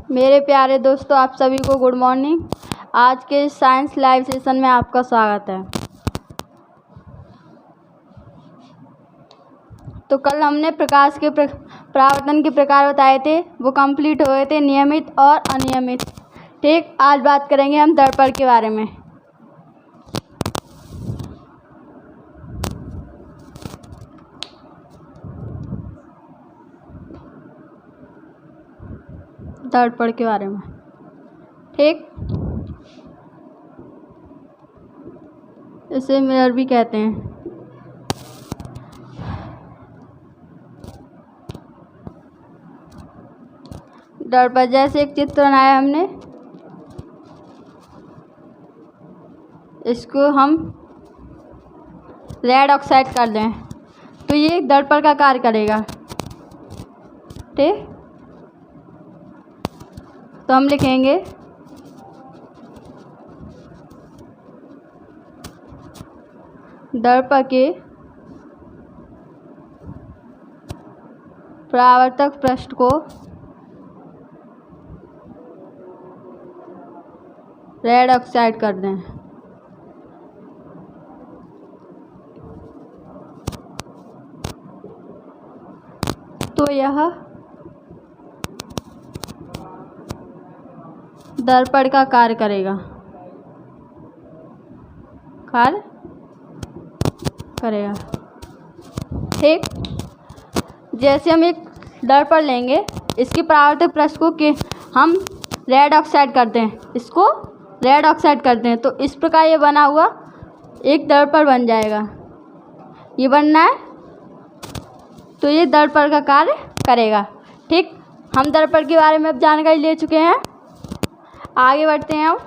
मेरे प्यारे दोस्तों, आप सभी को गुड मॉर्निंग। आज के साइंस लाइव सेशन में आपका स्वागत है। तो कल हमने प्रकाश के परावर्तन के प्रकार बताए थे, वो कंप्लीट हुए थे, नियमित और अनियमित। ठीक, आज बात करेंगे हम दर्पण के बारे में। दर्पण के बारे में, ठीक, इसे मिरर भी कहते हैं। दर्पण जैसे एक चित्र बनाया हमने, इसको हम रेड ऑक्साइड कर दें तो ये एक दर्पण का कार्य करेगा। ठीक, तो हम लिखेंगे दर्पण के परावर्तक पृष्ठ को रेड ऑक्साइड कर दें। तो यह दर्पण का कार्य करेगा, ठीक। जैसे हम एक दर्पण लेंगे, इसकी परावर्तक पृष्ठ को हम रेड ऑक्साइड करते हैं, इसको रेड ऑक्साइड करते हैं, तो इस प्रकार ये बना हुआ एक दर्पण बन जाएगा। ये बनना है तो ये दर्पण का कार्य करेगा। ठीक, हम दर्पण के बारे में अब जानकारी ले चुके हैं। आगे बढ़ते हैं। हम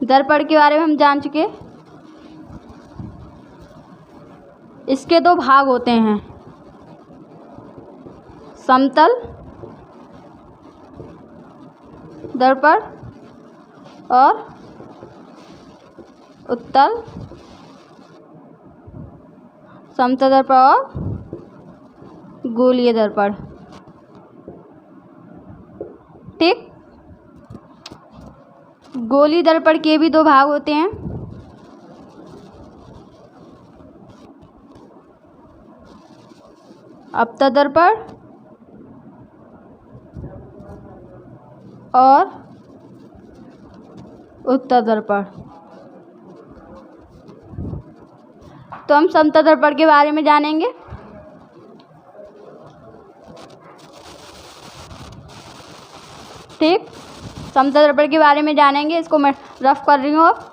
दर्पण के बारे में हम जान चुके। इसके दो भाग होते हैं, समतल दर्पण और उत्तल समतल दर्पण और गोलीय दर्पण। ठीक, गोलीय दर्पण के भी दो भाग होते हैं, अपतल दर्पण और उत्तल दर्पण। तो हम समतल दर्पण के बारे में जानेंगे। ठीक, समतल दर्पण के बारे में जानेंगे। इसको मैं रफ कर रही हूँ अब।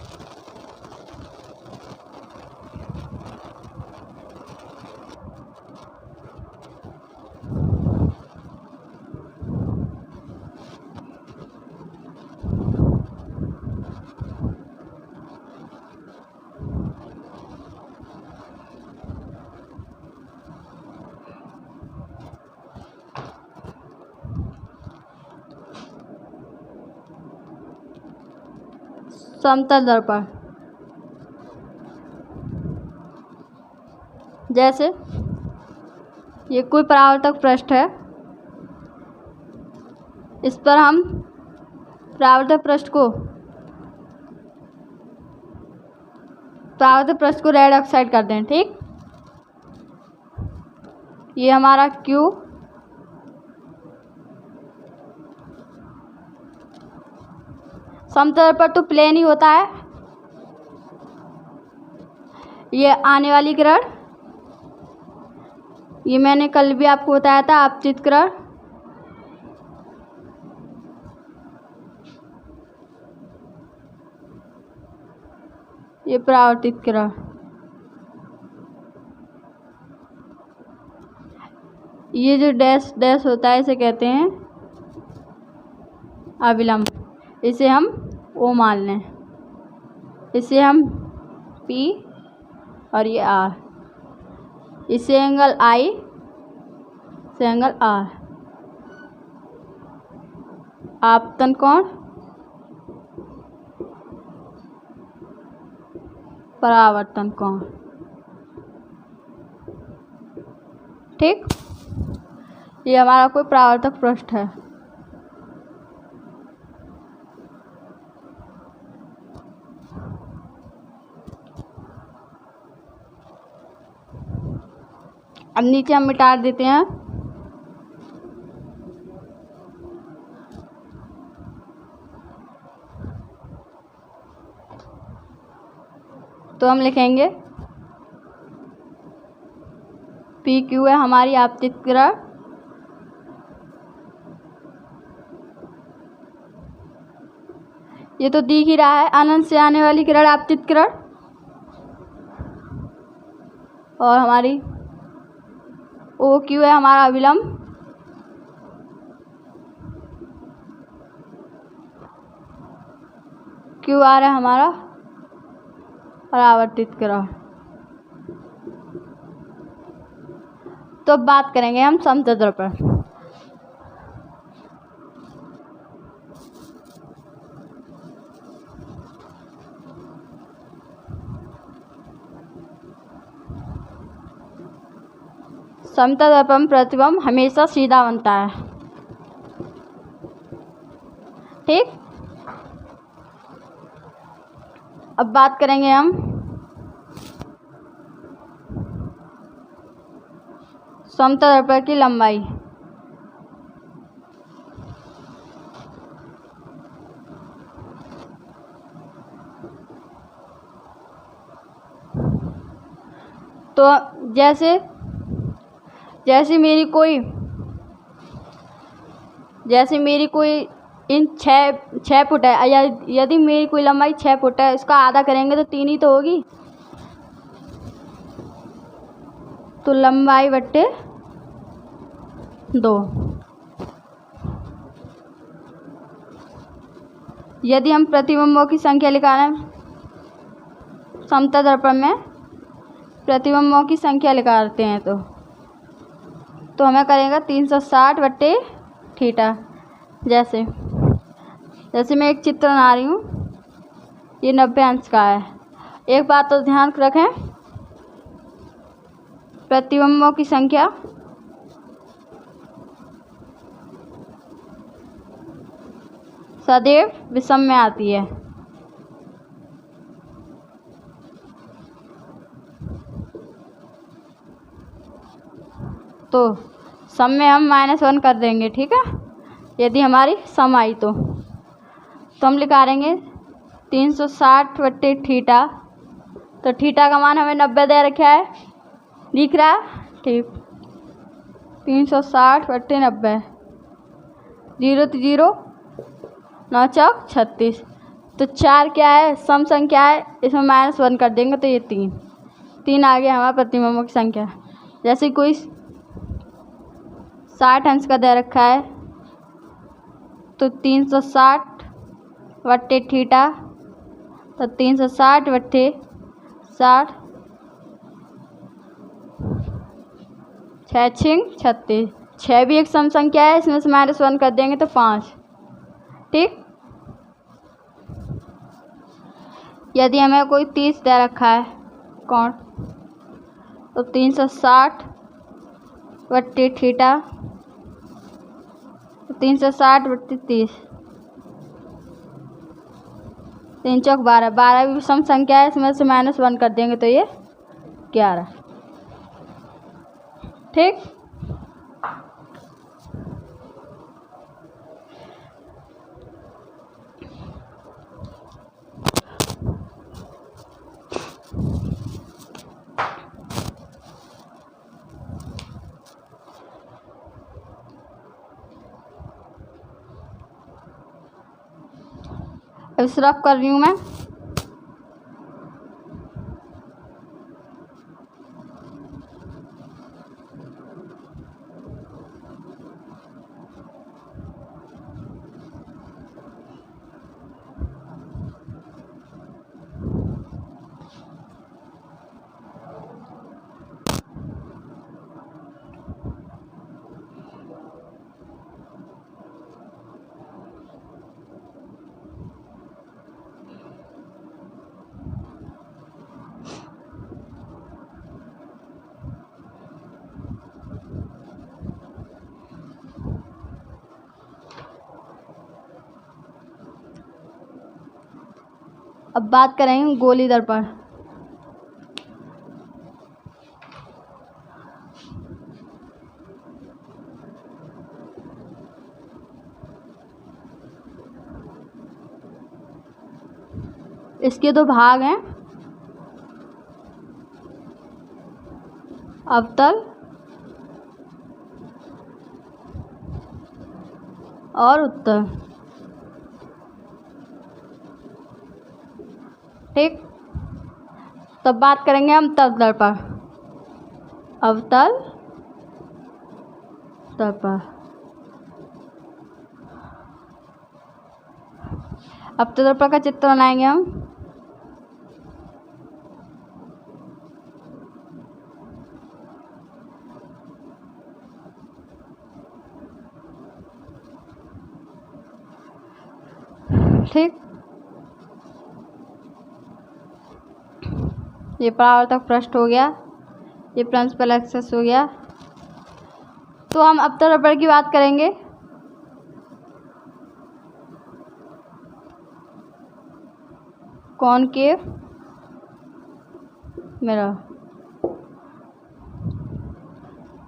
समतल दर्पण, जैसे ये कोई परावर्तक पृष्ठ है, इस पर हम परावर्तक पृष्ठ को रेड ऑक्साइड कर दें। ठीक, ये हमारा क्यू, समतल दर्पण तो प्लेन ही होता है। ये आने वाली किरण, ये मैंने कल भी आपको बताया था, आपतित किरण। ये परावर्तित किरण। ये जो डैश डैश होता है, इसे कहते हैं अविलंब। इसे हम O मान लें, इसे हम P और ये R, इसे एंगल I, इसे एंगल R। आपतन कोण, परावर्तन कोण। ठीक, ये हमारा कोई परावर्तक पृष्ठ है। अब नीचे हम मिटा देते हैं। तो हम लिखेंगे पी क्यू है हमारी आपतित किरण, ये तो दिख ही रहा है, अनंत से आने वाली किरण आपतित किरण, और हमारी ओ क्यू है हमारा अविलंब, क्यू आर है हमारा परावर्तित किरण। तो अब बात करेंगे हम समतल पर। समतल दर्पण प्रतिबिंब हमेशा सीधा बनता है। ठीक, अब बात करेंगे हम समतल दर्पण की लंबाई। तो जैसे मेरी कोई इन 6 फुट है, यदि मेरी कोई लंबाई 6 फुट है, इसका आधा करेंगे तो 3 ही तो होगी। तो लंबाई बट्टे 2। यदि हम प्रतिबिंबों की संख्या निकालें, समतल दर्पण में प्रतिबिंबों की संख्या निकालते हैं तो हमें करेगा 360 बट्टे थीटा। जैसे मैं एक चित्र बना रही हूँ, ये 90 अंश का है। एक बात तो ध्यान रखें, प्रतिबिंबों की संख्या सदैव विषम में आती है। तो सम में हम -1 कर देंगे, ठीक है, यदि हमारी सम आई तो हम निकालेंगे 360 बट्टे थीटा। तो थीटा का मान हमें 90 दे रखा है, दिख रहा है, ठीक, 360 बट्टे 90, 0 तो 0, 9 चौक 36। तो 4 क्या है, सम संख्या है, इसमें -1 कर देंगे तो ये 3 आ गया हमारा प्रतिबिंबों की संख्या। जैसे कोई 60 अंश का दे रखा है तो 360 बट्टे थीटा, तो 360 बट्टे 60, 6 छिंग 36। 6 भी एक सम संख्या है, इसमें से -1 कर देंगे तो 5। ठीक, यदि हमें कोई 30 दे रखा है कौन, तो 360 बट्टे थीटा, 360 बट्टे 30, 3 चौक 12। 12 भी सम संख्या है, इसमें से -1 कर देंगे तो ये 11। ठीक, अब सिर्फ कर रही हूँ मैं। अब बात करेंगे गोली दर्पण। इसके दो भाग हैं, अवतल और उत्तल। ठीक, तब बात करेंगे हम तल दर्पण। अवतल दर्पण। अवतल दर्पण का चित्र बनाएंगे हम। ठीक, ये परावर्तक पृष्ठ हो गया, ये प्रिंसिपल एक्सिस हो गया। तो हम अवतल दर्पण की बात करेंगे। Concave mirror.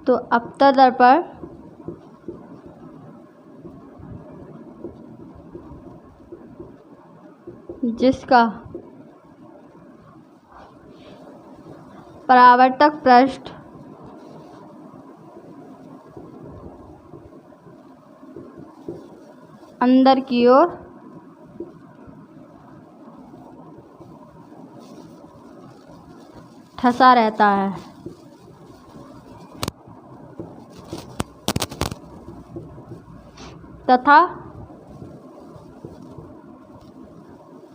तो अवतल दर्पण जिसका परावर्तक पृष्ठ अंदर की ओर ठसा रहता है तथा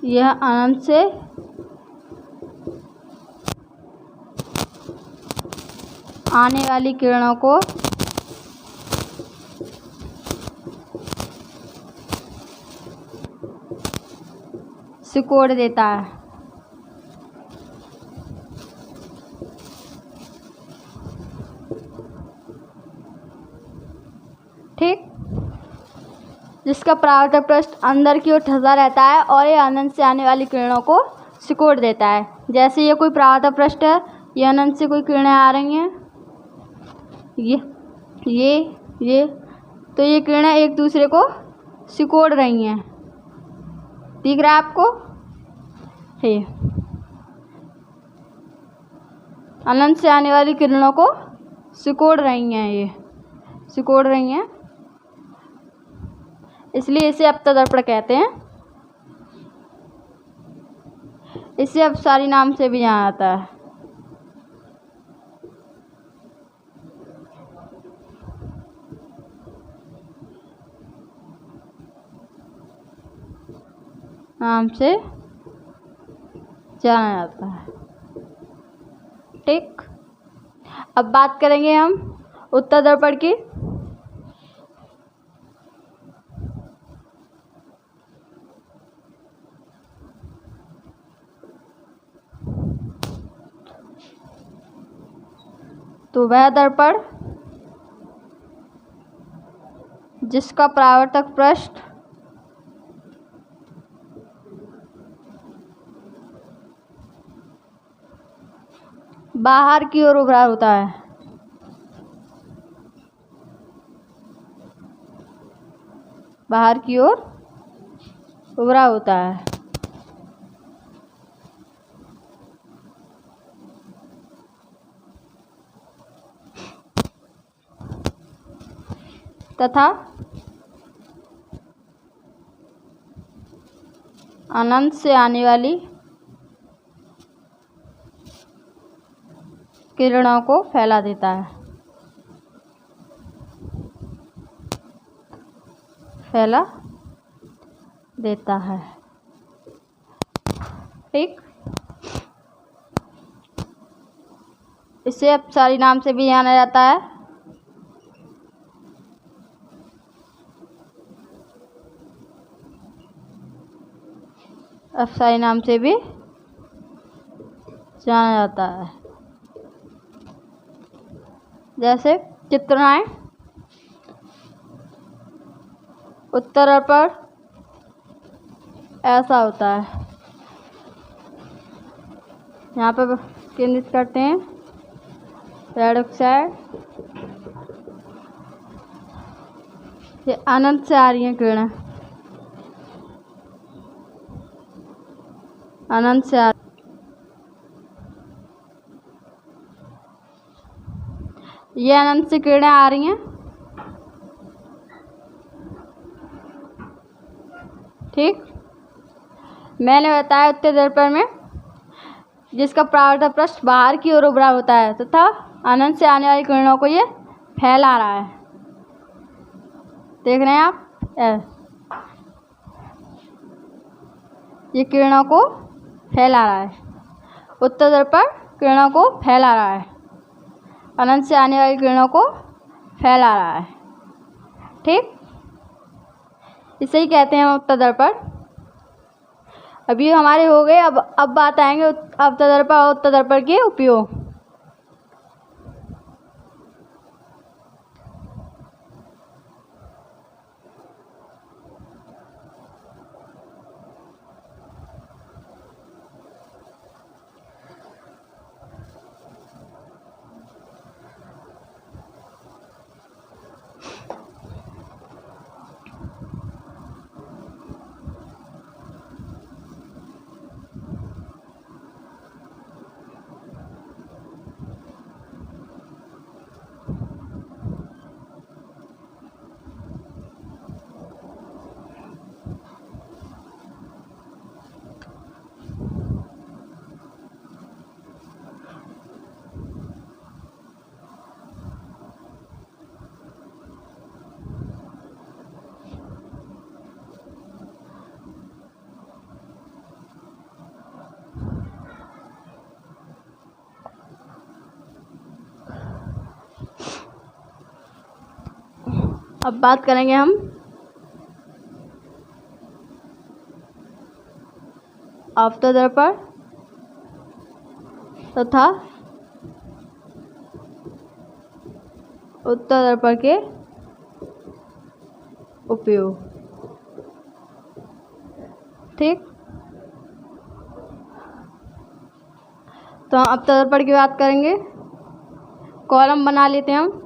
यह अनंत से आने वाली किरणों को सिकोड़ देता है। ठीक, जिसका परावर्तक पृष्ठ अंदर की ओर ठसा रहता है और ये अनंत से आने वाली किरणों को सिकोड़ देता है। जैसे ये कोई परावर्तक पृष्ठ है, ये अनंत से कोई किरणें आ रही हैं, ये तो ये किरणें एक दूसरे को सिकोड़ रही हैं। दिख रहा है आपको? है, अनंत से आने वाली किरणों को सिकोड़ रही हैं, ये सिकोड़ रही हैं, इसलिए इसे अवतल दर्पण कहते हैं। इसे अपसारी नाम से भी जाना जाता है। नाम से जाना जाता है। ठीक, अब बात करेंगे हम उत्तल दर्पण की। तो वह दर्पण जिसका परावर्तक पृष्ठ बाहर की ओर उभरा होता है, बाहर की ओर उभरा होता है तथा अनंत से आने वाली किरणों को फैला देता है, फैला देता है। ठीक, इसे अपसारी नाम से भी जाना जाता है। अपसारी नाम से भी जाना जाता है। जैसे चित्र बनाएं। उत्तल दर्पण ऐसा होता है, यहाँ पर केंद्रित करते हैं रेड ऑक्साइड। ये अनंत से आ रही हैं किरणें, अनंत से आ, ये अनंत से किरणें आ रही हैं। ठीक, मैंने बताया उत्तल दर्पण में जिसका परावर्तक पृष्ठ बाहर की ओर उभरा होता है तथा अनंत से आने वाली किरणों को ये फैला रहा है। देख रहे हैं आप, ये किरणों को फैला रहा है। उत्तल दर्पण किरणों को फैला रहा है, अनंत से आने वाली किरणों को फैला रहा है। ठीक, इसे ही कहते हैं उत्तल दर्पण। अभी हमारे हो गए। अब बात आएंगे अवतल दर्पण और उत्तल दर्पण के उपयोग। अब बात करेंगे हम अवतल दर्पण तथा उत्तल दर्पण के उपयोग। ठीक, तो हम अवतल दर्पण की बात करेंगे। कॉलम बना लेते हैं हम।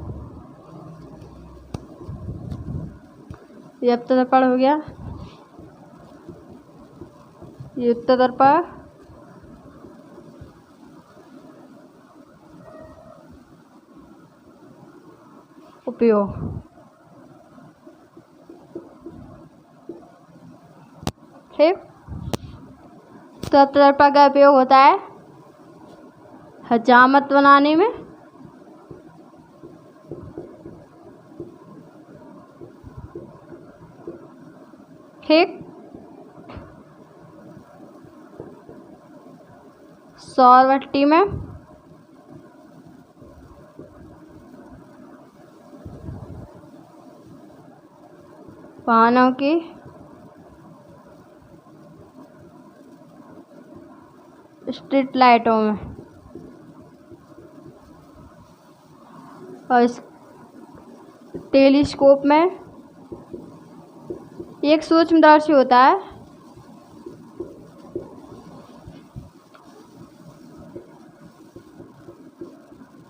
ये अवतल दर्पण हो गया, ये उत्तल दर्पण, उपयोग। ठीक, तो अवतल दर्पण का उपयोग होता है हजामत बनाने में, ठीक, सौर भट्टी में, वाहनों की स्ट्रीट लाइटों में और इस टेलीस्कोप में। एक सूक्ष्मदर्शी होता है,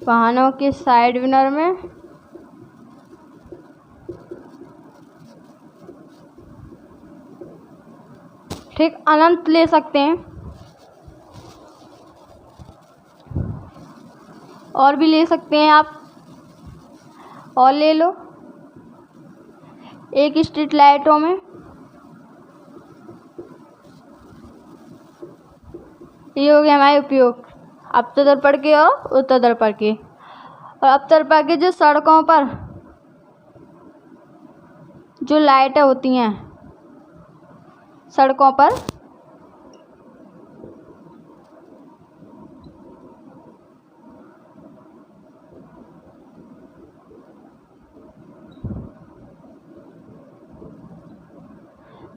वाहनों के साइड विनर में, ठीक, अनंत ले सकते हैं और भी ले सकते हैं आप, और ले लो। एक स्ट्रीट लाइटों में, ये हो गया हमारे उपयोग अवतल दर्पण के और उत्तल दर्पण के। और अवतल दर्पण के जो सड़कों पर जो लाइटें होती हैं, सड़कों पर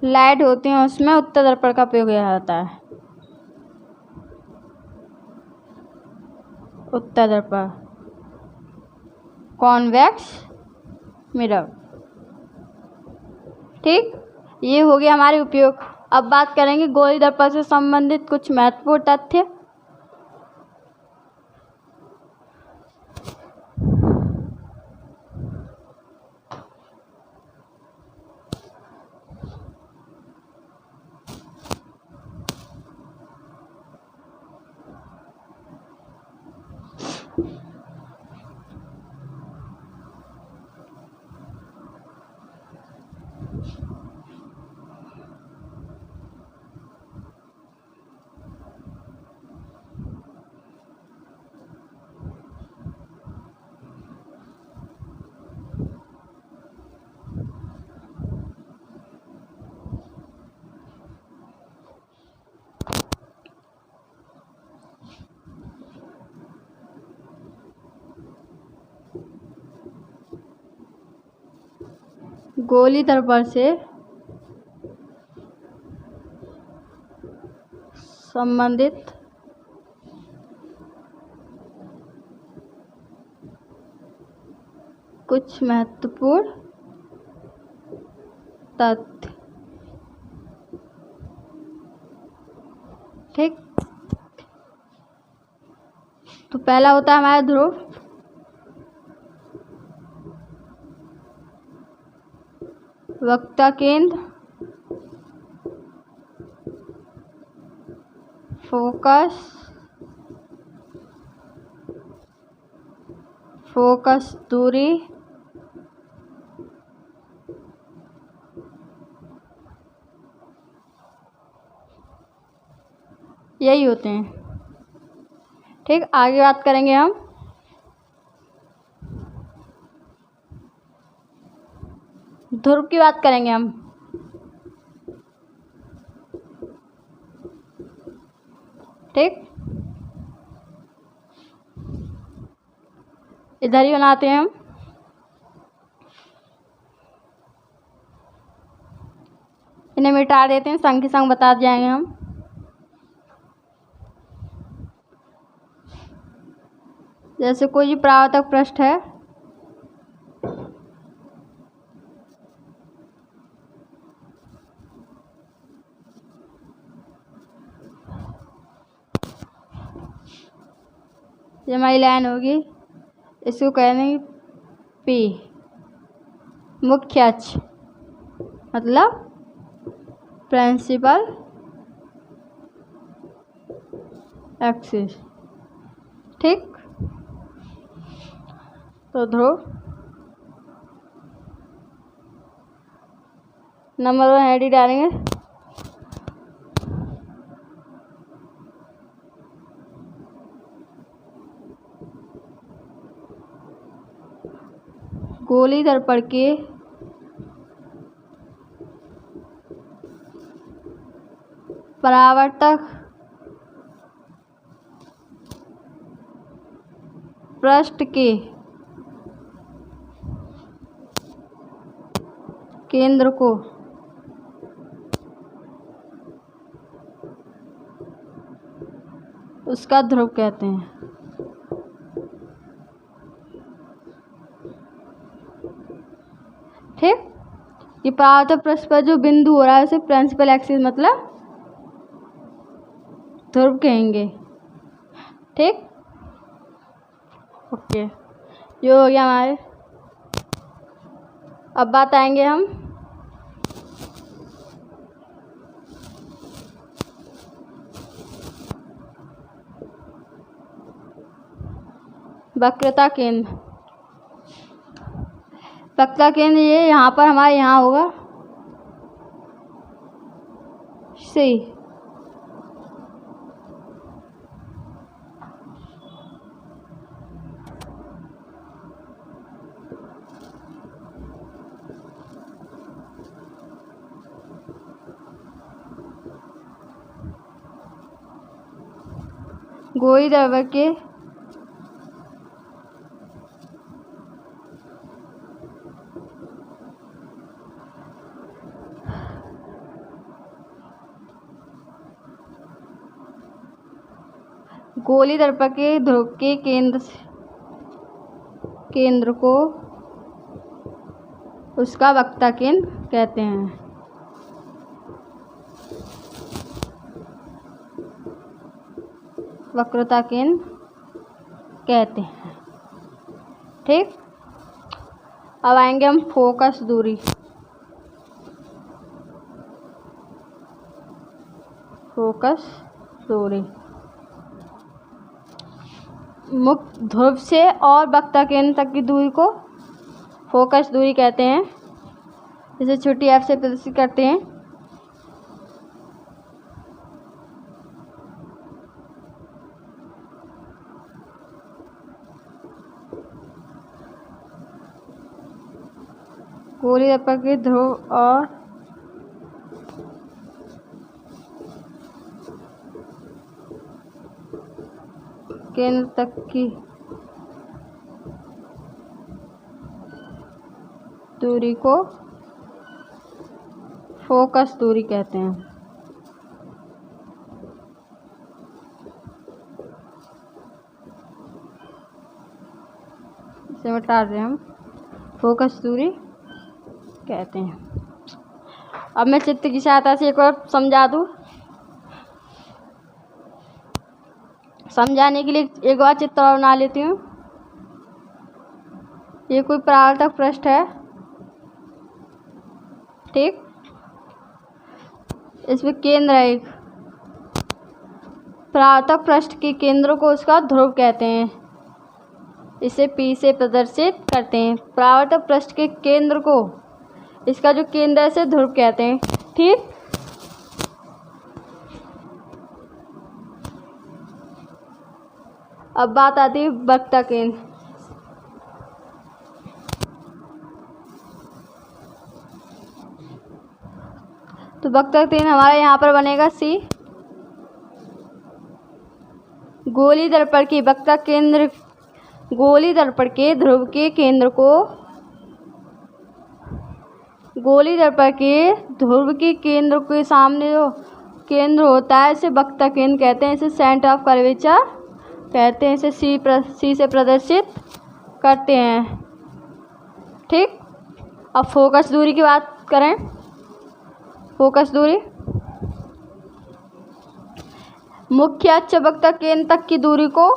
लाइट होती हैं, उसमें उत्तल दर्पण का उपयोग किया जाता है। उत्तल दर्पण कॉन्वेक्स मिरर। ठीक, ये हो गया हमारे उपयोग। अब बात करेंगे गोलीय दर्पण से संबंधित कुछ महत्वपूर्ण तथ्य। गोली दर्पण से संबंधित कुछ महत्वपूर्ण तथ्य। ठीक, तो पहला होता है हमारा ध्रुव। वक्रता केंद्र, फोकस दूरी, यही होते हैं। ठीक, आगे बात करेंगे हम ध्रुव की बात करेंगे हम। ठीक, इधर ही बनाते हैं हम। इन्हें मिटा देते हैं, संग के संग बता जाएंगे हम। जैसे कोई भी परावर्तक पृष्ठ है, ये हमारी लाइन होगी, इसको कहेंगे पी, मुख्य अक्ष मतलब प्रिंसिपल एक्सिस। ठीक, तो ध्रुव नंबर 1 हेड ही डालेंगे। गोली दर्पण के परावर्तक पृष्ठ के केंद्र को उसका ध्रुव कहते हैं। ठीक, ये परावर्तक पृष्ठ पर जो बिंदु हो रहा है उसे प्रिंसिपल एक्सिस मतलब ध्रुव कहेंगे। ठीक, ओके, ये हो गया हमारे। अब बात आएंगे हम वक्रता केंद्र। वक्रता केंद्र ये यहाँ पर हमारे यहाँ होगा सी। गोली दर्पण के गोली दर्पण के ध्रुव के केंद्र को उसका वक्रता केंद्र कहते हैं। वक्रता केंद्र कहते हैं। ठीक, अब आएंगे हम फोकस दूरी। फोकस दूरी मुख्य ध्रुव से और वक्रता केंद्र तक की दूरी को फोकस दूरी कहते हैं। इसे छोटी एफ से प्रदर्शित करते हैं। गोली दर्पण के ध्रुव और केंद्र तक की दूरी को फोकस दूरी कहते हैं। इसे बता रहे हम फोकस दूरी कहते हैं। अब मैं चित्र की सहायता से एक बार समझा दूँ। समझाने के लिए एक बार चित्र और बना लेती हूँ। ये कोई परावर्तक पृष्ठ है, ठीक। इसमें केंद्र है एक। परावर्तक पृष्ठ के केंद्र को उसका ध्रुव कहते हैं। इसे P से प्रदर्शित करते हैं। परावर्तक पृष्ठ के केंद्र को, इसका जो केंद्र है, इसे ध्रुव कहते हैं, ठीक। अब बात आती है वक्रता केंद्र। तो वक्रता केंद्र हमारा यहाँ पर बनेगा C। गोली दर्पण की वक्रता केंद्र, गोली दर्पण के ध्रुव के केंद्र को, गोली दर्पण के ध्रुव के केंद्र के सामने जो केंद्र होता है, इसे वक्रता केंद्र कहते हैं। इसे सेंटर ऑफ कर्वेचर कहते हैं। इसे C से प्रदर्शित करते हैं, ठीक। अब फोकस दूरी की बात करें। फोकस दूरी मुख्य अक्ष वक्रता केंद्र तक की दूरी को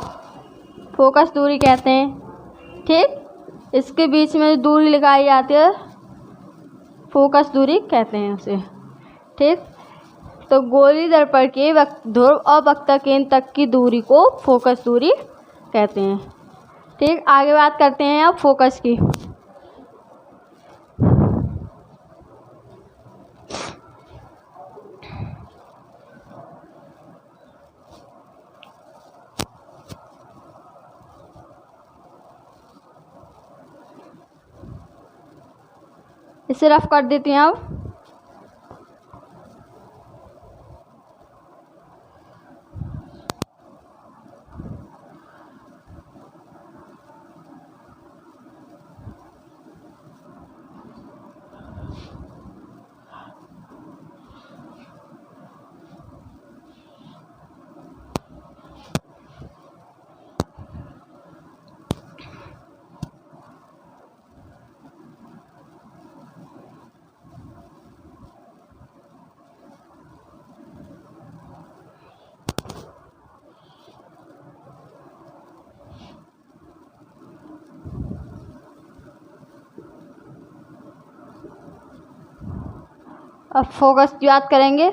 फोकस दूरी कहते हैं, ठीक। इसके बीच में जो दूरी लगाई जाती है, फोकस दूरी कहते हैं उसे, ठीक। तो गोली दर्पण के ध्रुव और वक्रता केंद्र तक की दूरी को फोकस दूरी कहते हैं, ठीक। आगे बात करते हैं अब फोकस की। इसे रफ कर देती हैं अब। अब फोकस की बात करेंगे।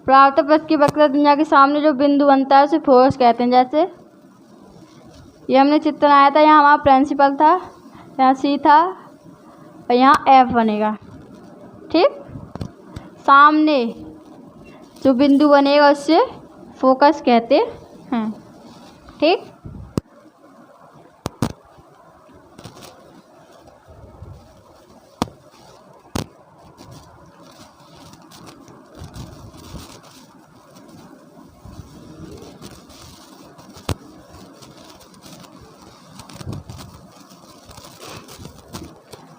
परावर्तक पृष्ठ की वक्रता दुनिया के सामने जो बिंदु बनता है उसे फोकस कहते हैं। जैसे ये हमने चित्र बनाया था, यहाँ हमारा प्रिंसिपल था, यहाँ C था और यहाँ F बनेगा, ठीक। सामने जो बिंदु बनेगा उससे फोकस कहते हैं, ठीक।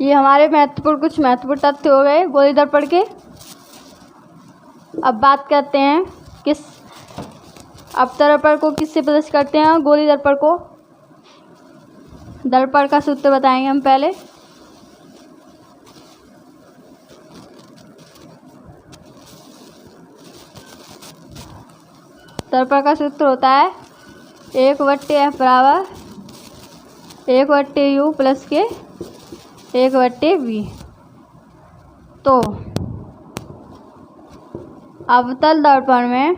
ये हमारे कुछ महत्वपूर्ण तथ्य हो गए गोली दर्पण के। अब बात करते हैं किस दर्पण को किससे प्रदर्शित करते हैं। गोली दर्पण को दर्पण का सूत्र बताएंगे हम पहले। दर्पण का सूत्र होता है 1/f बराबर 1/u प्लस के 1/v। तो अवतल दर्पण में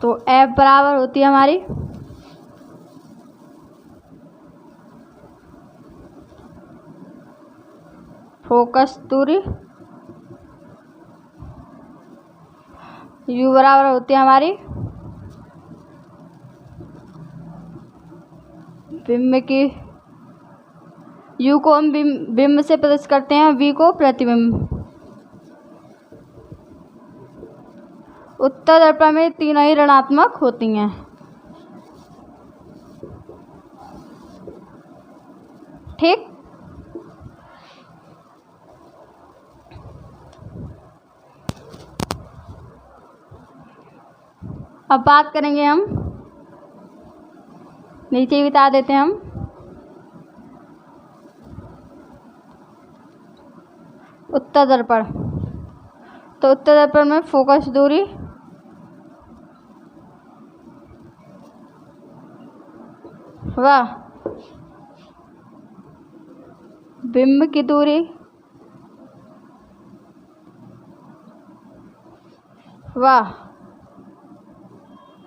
तो F बराबर होती है हमारी फोकस दूरी, U बराबर होती है हमारी बिंब की, U को हम बिंब से प्रदर्शित करते हैं, V को प्रतिबिंब। उत्तर दर्पण में तीनों ही ऋणात्मक होती हैं। ठीक, अब बात करेंगे हम, नीचे ही बता देते हैं हम, उत्तर दर्पण। तो उत्तर दर्पण में फोकस दूरी व बिंब की दूरी व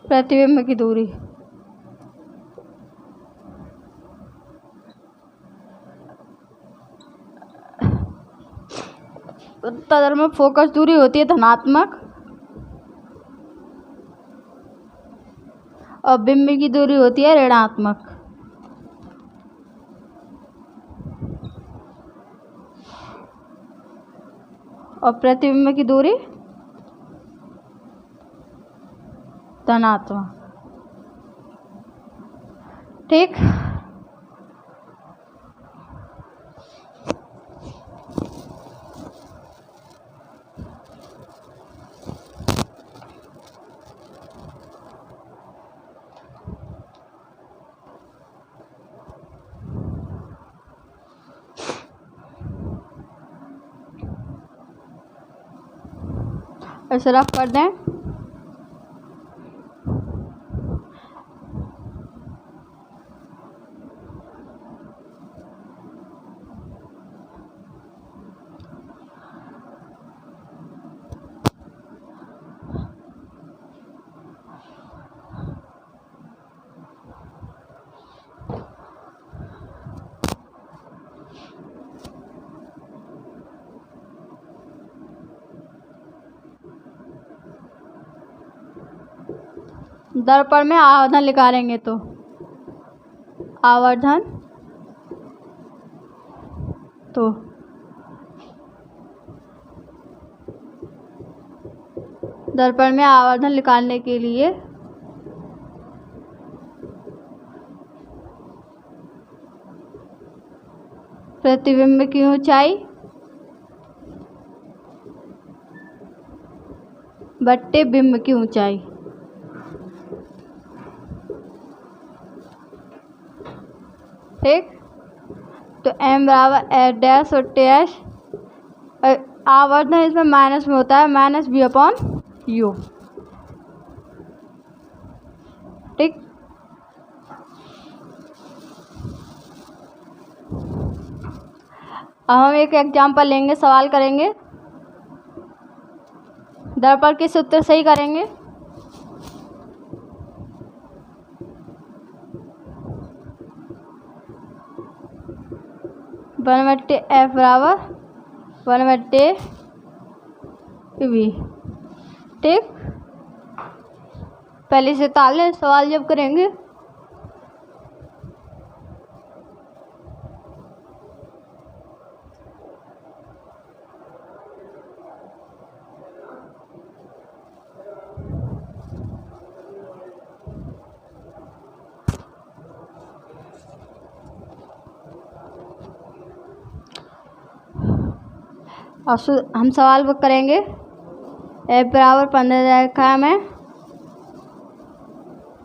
प्रतिबिंब की दूरी उत्तर दर्पण में फोकस दूरी होती है धनात्मक और बिंब की दूरी होती है ऋणात्मक। और प्रतिबिंब की दूरी धनात्मक। ठीक, ऐसे रफ कर दें। दर्पण में आवर्धन निकालेंगे तो आवर्धन, तो दर्पण में आवर्धन निकालने के लिए प्रतिबिंब की ऊंचाई बट्टे बिंब की ऊंचाई। ठीक, तो m बराबर एच डैश और डैश, आवर्धन इसमें माइनस में होता है, माइनस बी अपॉन यू। ठीक, अब हम एक एग्जाम्पल लेंगे, सवाल करेंगे, दर्पण के सूत्र सही करेंगे। वन बट्टे एफ बराबर वन बट्टे वी। ठीक, पहले से ताले सवाल जब करेंगे और हम सवाल बुक करेंगे। एफ बराबर 15 रखा है हमें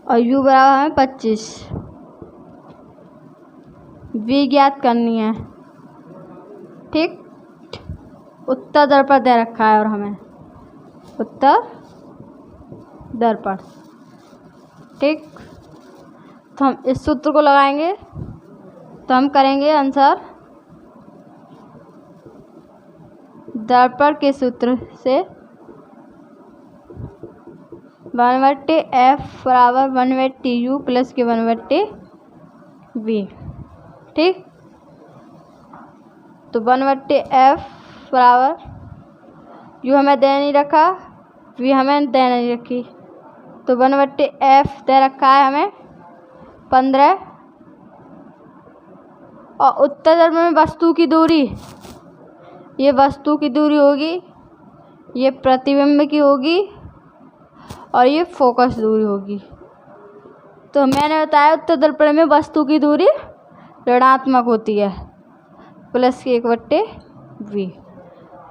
और यू बराबर हमें 25, वी ज्ञात करनी है। ठीक, उत्तर दर्पण दे रखा है और हमें उत्तर दर्पण। ठीक, तो हम इस सूत्र को लगाएंगे, तो हम करेंगे आंसर दर्पण के सूत्र से 1/f बराबर 1/tu प्लस के 1/v। ठीक, तो 1/f बराबर यू हमें दे नहीं रखा, वी हमें दे नहीं रखी, तो 1/f दे रखा है हमें 15। और उत्तल दर्पण में वस्तु की दूरी, ये वस्तु की दूरी होगी, ये प्रतिबिंब की होगी और ये फोकस दूरी होगी। तो मैंने बताया उत्तल दर्पण में वस्तु की दूरी ऋणात्मक होती है प्लस की 1/v।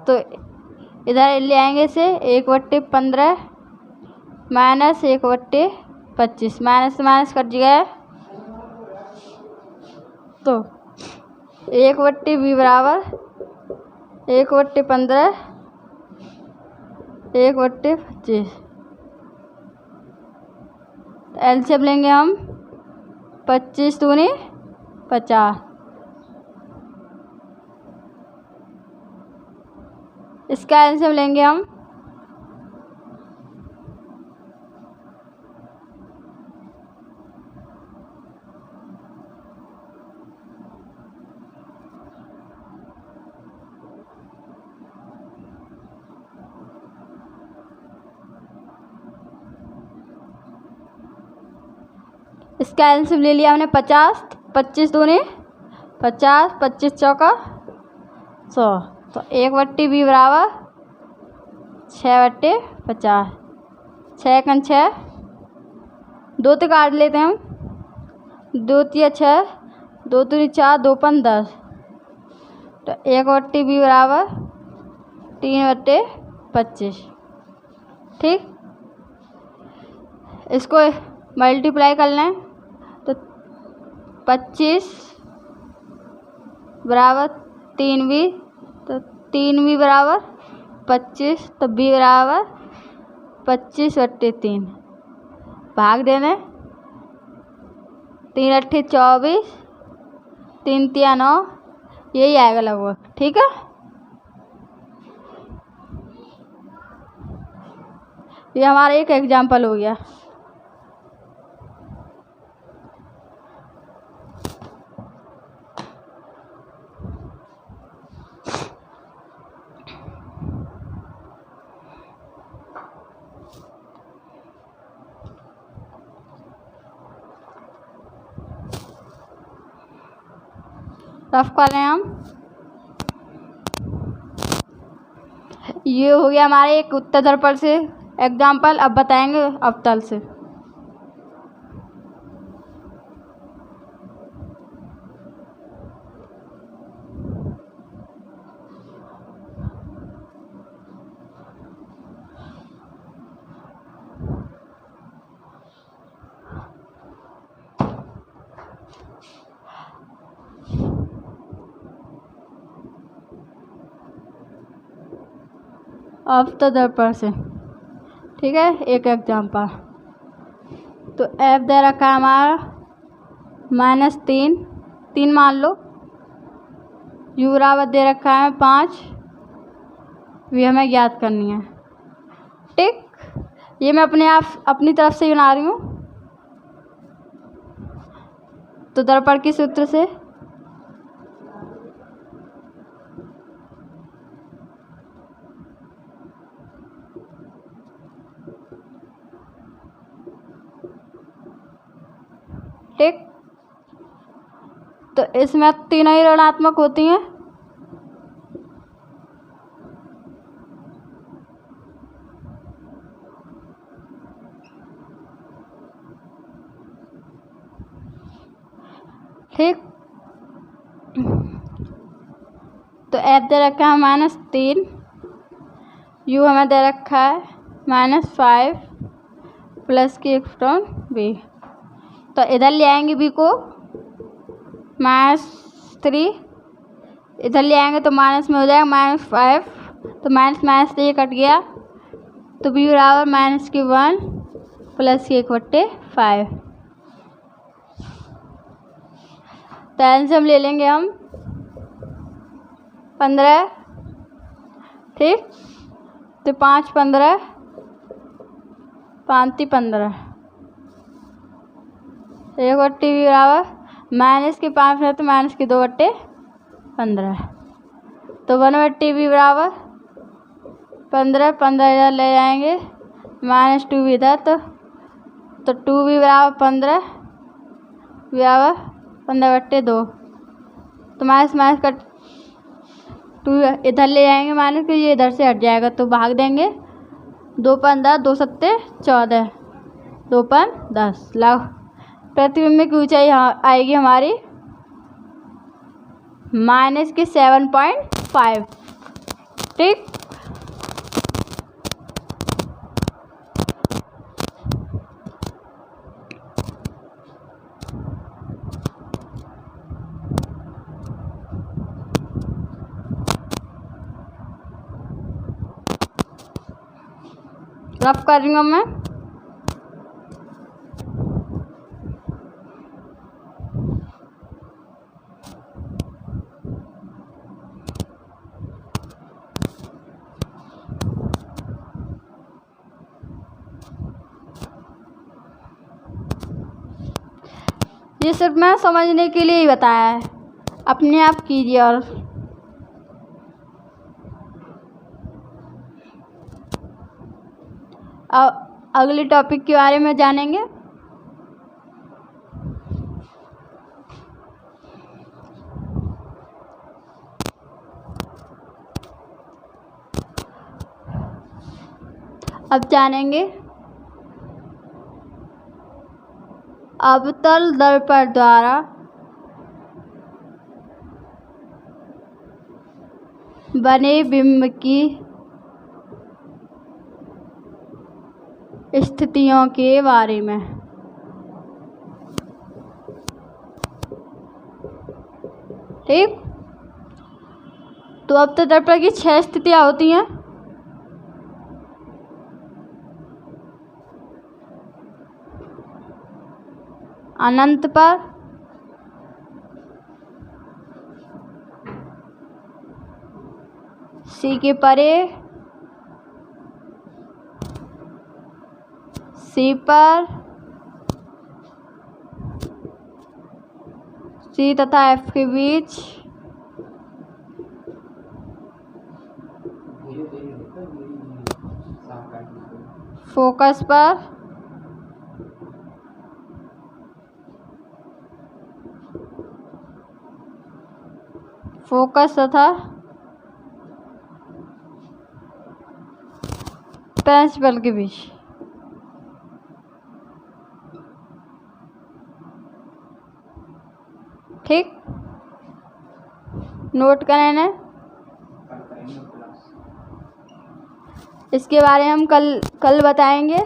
तो इधर ले आएंगे इसे 1/15 माइनस 1/25, माइनस से माइनस कट गया, तो 1/v बराबर 1/15 1/25। एलसीएम लेंगे हम 25 दूनी 50, इसका एलसीएम लेंगे हम 50, 25 दूनी 50, 25 चौका 100, तो 1/v बराबर 6/50, 6 × 6, 2 तो काट लेते हैं हम, 2 × 6, 2 × 4, 2 × 10, तो 1/v बराबर 3/25। ठीक, इसको मल्टीप्लाई कर लें तो 25 बराबर 3v, तो 3v बराबर 25, तो v बराबर 25/3, भाग देने 3 × 8 = 24, 3 × 3 = 9, यही आएगा लगभग। ठीक है, ये हमारा एक एग्जाम्पल हो गया। रफ कर रहे हैं हम, ये हो गया हमारे एक उत्तल दर्पण से एग्जाम्पल। अब बताएंगे अवतल से। अवतल दर्पण से, ठीक है, एक एग्जाम्पल। तो एफ दे रखा है हमारा -3 मान लो, यू बराबर दे रखा है 5, भी हमें ज्ञात करनी है। ठीक, ये मैं अपनी तरफ से बना रही हूँ, तो दर्पण के सूत्र से ठीक, तो इसमें तीनों ही ऋणात्मक होती हैं। ठीक, तो एफ दे रखा है -3, यू हमें दे रखा है -5 प्लस की बी, तो इधर ले आएंगे बी को -3, इधर ले आएंगे तो माइनस में हो जाएगा -5, तो माइनस से ये कट गया, तो बी बराबर -1 प्लस की 1/5। तो एलसीएम ले लेंगे हम 15। ठीक, तो 5 × 15 5 15 1/टी बी बराबर माइनस की 5 है तो माइनस की 2/15 तो 1/टी बी बराबर 15 इधर ले जाएंगे माइनस 2 भी इधर तो 2 भी बराबर 15 बराबर 15/2 तो माइनस का 2 इधर ले जाएंगे माइनस कि ये इधर से हट जाएगा तो भाग देंगे 2 15 2 7 14 2 5 10 लाओ प्रतिबिंब की ऊंचाई आएगी हमारी माइनस की 7.5 ठीक। रफ कर रही हूँ मैं। ये सिर्फ मैं समझने के लिए ही बताया है, अपने आप कीजिए। और अगले टॉपिक के बारे में जानेंगे। अब जानेंगे अवतल दर्पण द्वारा बने बिंब की स्थितियों के बारे में। ठीक, तो अवतल दर्पण की 6 स्थितियां होती हैं। अनंत पर, सी के परे, सी पर, सी तथा एफ के बीच, फोकस पर, फोकस तथा प्रिंसिपल के बीच। ठीक, नोट करें ना, इसके बारे में हम कल बताएंगे।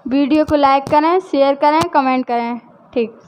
वीडियो को लाइक करें, शेयर करें, कमेंट करें। ठीक।